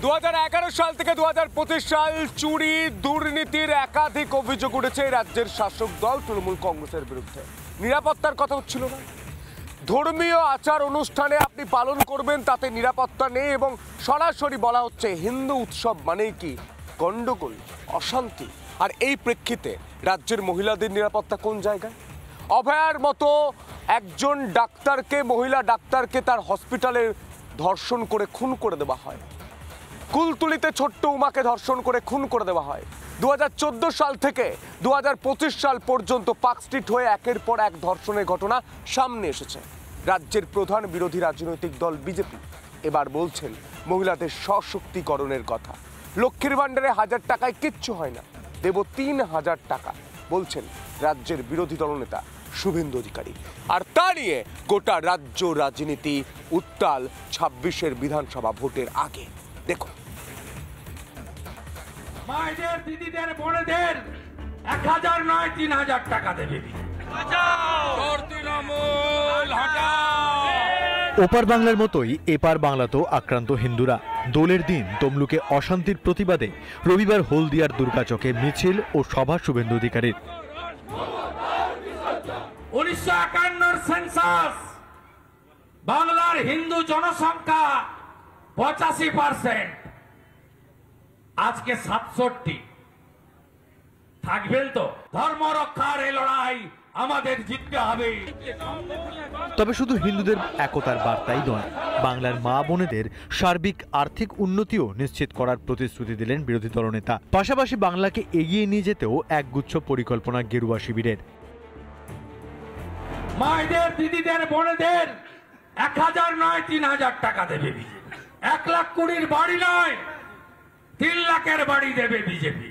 2011 সাল থেকে 2025 সাল চুরি দুর্নীতির একাধিক অভিযোগ উঠেছে রাজ্যের শাসক দল তৃণমূল কংগ্রেসের বিরুদ্ধে। নিরাপত্তার কথা হচ্ছিল না। ধর্মীয় আচার অনুষ্ঠানে আপনি পালন করবেন, তাতে নিরাপত্তা নেই এবং সরাসরি বলা হচ্ছে হিন্দু উৎসব মানেই কি গন্ডগোল, অশান্তি। আর এই প্রেক্ষিতে রাজ্যের মহিলাদের নিরাপত্তা কোন জায়গায়? অভয়ার মতো একজন ডাক্তারকে, মহিলা ডাক্তারকে তার হসপিটালে ধর্ষণ করে খুন করে দেওয়া হয়। কুলতুলিতে ছোট্ট উমাকে ধর্ষণ করে খুন করে দেওয়া হয়। 2014 সাল থেকে 2025 সাল পর্যন্ত পার্কস্ট্রিট হয়ে একের পর এক ধর্ষণের ঘটনা সামনে এসেছে। রাজ্যের প্রধান বিরোধী রাজনৈতিক দল বিজেপি এবার বলছেন মহিলাদের সশক্তিকরণের কথা। লক্ষ্মীর ভাণ্ডারে 1000 টাকায় কিচ্ছু হয় না, দেব 3000 টাকা বলছেন রাজ্যের বিরোধী দলনেতা শুভেন্দু অধিকারী। আর তা নিয়ে গোটা রাজ্য রাজনীতি উত্তাল 26-এর বিধানসভা ভোটের আগে। দেখুন, মায়েদের, দিদিদের, বোনেদের 1000 নয় 3000 টাকা দেবে। ওপার বাংলার মতোই এপার বাংলাতেও আক্রান্ত হিন্দুরা। দোলের দিন তমলুকে অশান্তির প্রতিবাদে রবিবার হলদিয়ার দুর্গাচকে মিছিল ও সভা শুভেন্দু অধিকারীর। 1951 সেন্সাস বাংলার হিন্দু জনসংখ্যা 85%, আজকে 67। থাকবেন তো? ধর্ম রক্ষার এই লড়াই আমাদের জিততে হবে। তবে শুধু হিন্দুদের একতার বার্তাই নয়, বাংলার মা বোনেদের সার্বিক আর্থিক উন্নতিও নিশ্চিত করার প্রতিশ্রুতি দিলেন বিরোধী দলনেতা। পাশাপাশি বাংলাকে এগিয়ে নিয়ে যেতেও একগুচ্ছ পরিকল্পনা গেরুয়া শিবিরের। মায়েদের, দিদিদের, বোনেদের 1000 নয় 3000 টাকা দেবে বিজেপি। 1,20,000 বাড়ি নয় 3 লাখের বাড়ি দেবে বিজেপি।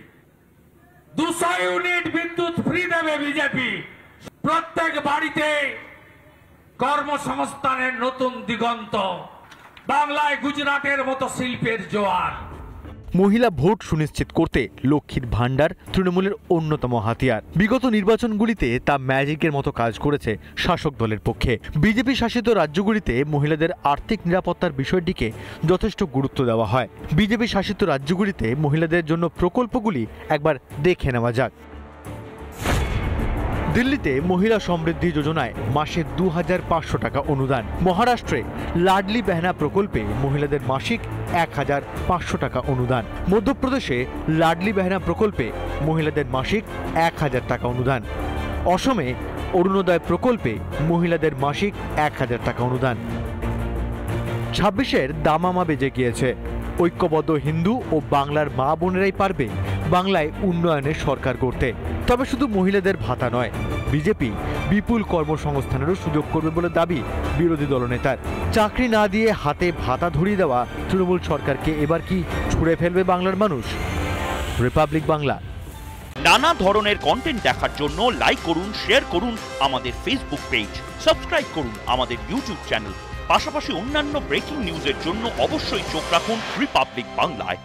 200 ইউনিট বিদ্যুৎ ফ্রি দেবে বিজেপি। প্রত্যেক বাড়িতে কর্মসংস্থানের নতুন দিগন্ত। বাংলায় গুজরাটের মতো শিল্পের জোয়ার। মহিলা ভোট সুনিশ্চিত করতে লক্ষ্মীর ভাণ্ডার তৃণমূলের অন্যতম হাতিয়ার। বিগত নির্বাচনগুলিতে তা ম্যাজিকের মতো কাজ করেছে শাসক দলের পক্ষে। বিজেপি শাসিত রাজ্যগুলিতে মহিলাদের আর্থিক নিরাপত্তার বিষয়টিকে যথেষ্ট গুরুত্ব দেওয়া হয়। বিজেপি শাসিত রাজ্যগুলিতে মহিলাদের জন্য প্রকল্পগুলি একবার দেখে নেওয়া যাক। দিল্লিতে মহিলা সমৃদ্ধি যোজনায় মাসে 2500 টাকা অনুদান। মহারাষ্ট্রে লাডলি বেহনা প্রকল্পে মহিলাদের মাসিক 1500 টাকা অনুদান। মধ্যপ্রদেশে লাডলি বেহনা প্রকল্পে মহিলাদের মাসিক 1000 টাকা অনুদান। অসমে অরুণোদয় প্রকল্পে মহিলাদের মাসিক 1000 টাকা অনুদান। 26-এর দামামা বেজে গিয়েছে। ঐক্যবদ্ধ হিন্দু ও বাংলার মা বোনেরাই পারবে বাংলায় উন্নয়নের সরকার করতে। তবে শুধু মহিলাদের ভাতা নয়, বিজেপি বিপুল কর্মসংস্থানেরও সুযোগ করবে বলে দাবি বিরোধী দলনেতার। চাকরি না দিয়ে হাতে ভাতা ধরিয়ে দেওয়া তৃণমূল সরকারকে এবার কি ছুঁড়ে ফেলবে বাংলার মানুষ? রিপাবলিক বাংলা। নানা ধরনের কন্টেন্ট দেখার জন্য লাইক করুন, শেয়ার করুন আমাদের ফেসবুক পেজ, সাবস্ক্রাইব করুন আমাদের ইউটিউব চ্যানেল। পাশাপাশি অন্যান্য ব্রেকিং নিউজের জন্য অবশ্যই চোখ রাখুন রিপাবলিক বাংলায়।